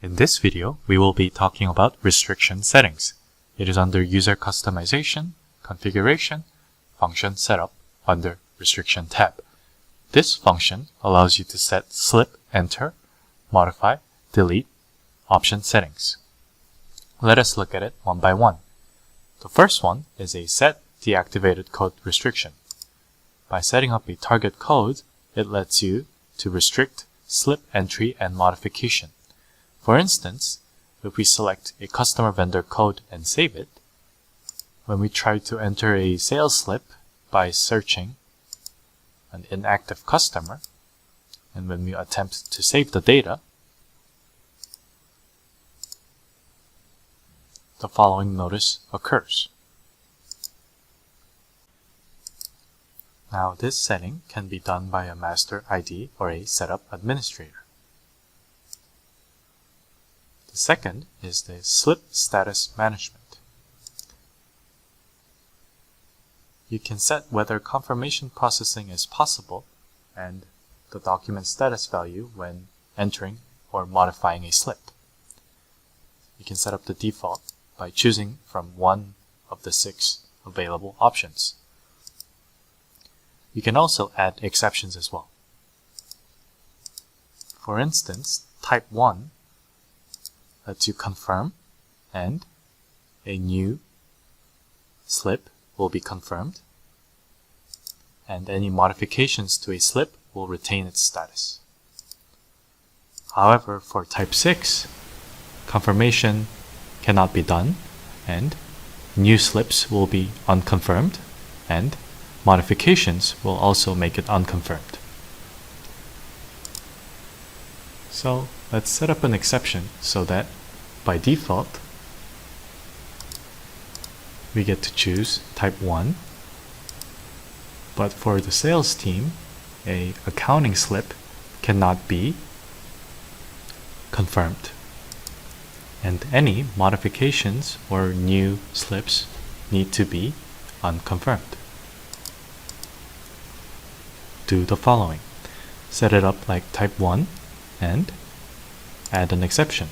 In this video, we will be talking about restriction settings. It is under User Customization, Configuration, Function Setup under Restriction tab. This function allows you to set slip, enter, modify, delete option settings. Let us look at it one by one. The first one is a set deactivated code restriction. By setting up a target code, it lets you to restrict slip entry and modification. For instance, if we select a customer vendor code and save it, when we try to enter a sales slip by searching an inactive customer, and when we attempt to save the data, the following notice occurs. Now this setting can be done by a master ID or a setup administrator. The second is the slip status management. You can set whether confirmation processing is possible and the document status value when entering or modifying a slip. You can set up the default by choosing from one of the 6 available options. You can also add exceptions as well. For instance, type 1 lets you confirm and a new slip will be confirmed, and any modifications to a slip will retain its status. However, for type 6, confirmation cannot be done and new slips will be unconfirmed and modifications will also make it unconfirmed. So let's set up an exception so that by default we get to choose type 1, but for the sales team, a accounting slip cannot be confirmed, and any modifications or new slips need to be unconfirmed. Do the following. Set it up like type 1 and add an exception.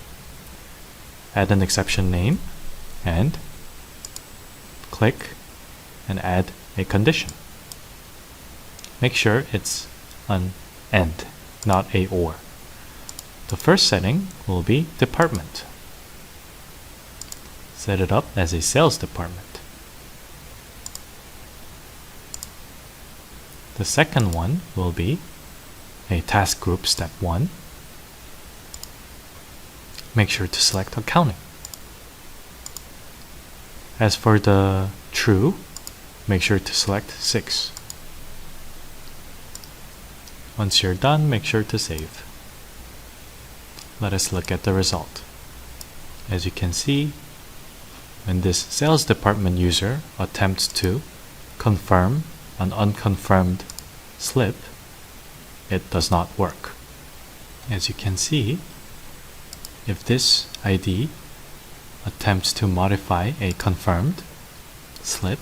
Add an exception name and click and add a condition. Make sure it's an and, not a or. The first setting will be department. Set it up as a sales department. The second one will be a task group step 1. Make sure to select accounting. As for the true, make sure to select 6. Once you're done, make sure to save. Let us look at the result. As you can see, when this sales department user attempts to confirm an unconfirmed slip, it does not work. As you can see, if this ID attempts to modify a confirmed slip,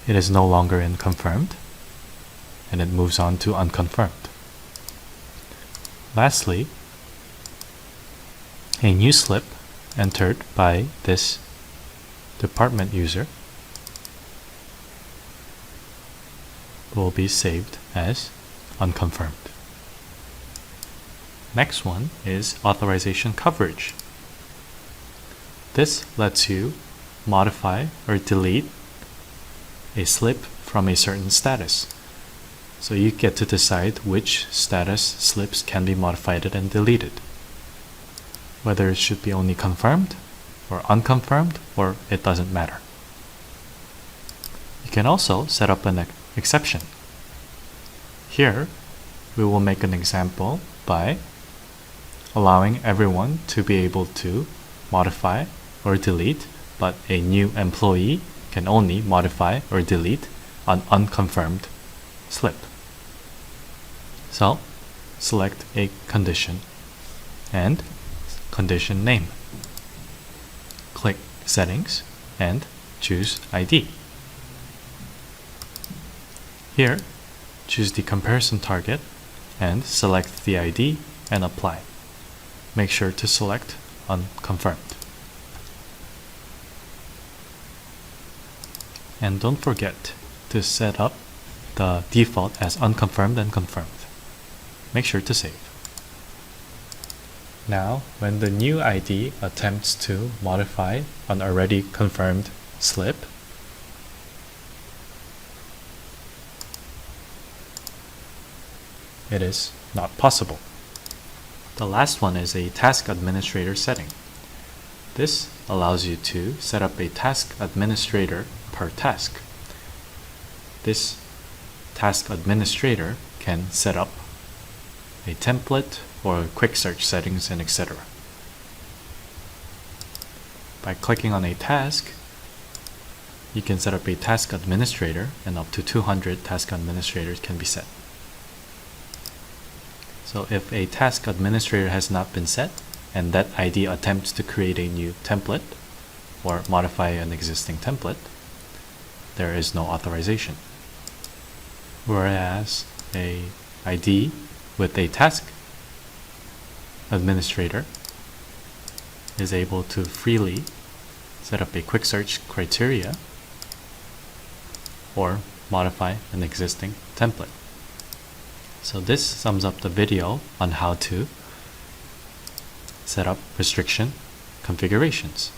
it is no longer in confirmed and it moves on to unconfirmed. Lastly, a new slip entered by this department user will be saved as unconfirmed. Next one is authorization coverage. This lets you modify or delete a slip from a certain status. So you get to decide which status slips can be modified and deleted, whether it should be only confirmed or unconfirmed, or it doesn't matter. You can also set up an exception. Here, we will make an example by allowing everyone to be able to modify or delete, but a new employee can only modify or delete an unconfirmed slip. So, select a condition and condition name. Click Settings and choose ID. Here, choose the comparison target and select the ID and apply. Make sure to select unconfirmed. And don't forget to set up the default as unconfirmed and confirmed. Make sure to save. Now, when the new ID attempts to modify an already confirmed slip, it is not possible. The last one is a task administrator setting. This allows you to set up a task administrator per task. This task administrator can set up a template or quick search settings and etc. By clicking on a task, you can set up a task administrator, and up to 200 task administrators can be set. So if a task administrator has not been set and that ID attempts to create a new template or modify an existing template, there is no authorization. Whereas a ID with a task administrator is able to freely set up a quick search criteria or modify an existing template. So this sums up the video on how to set up restriction configurations.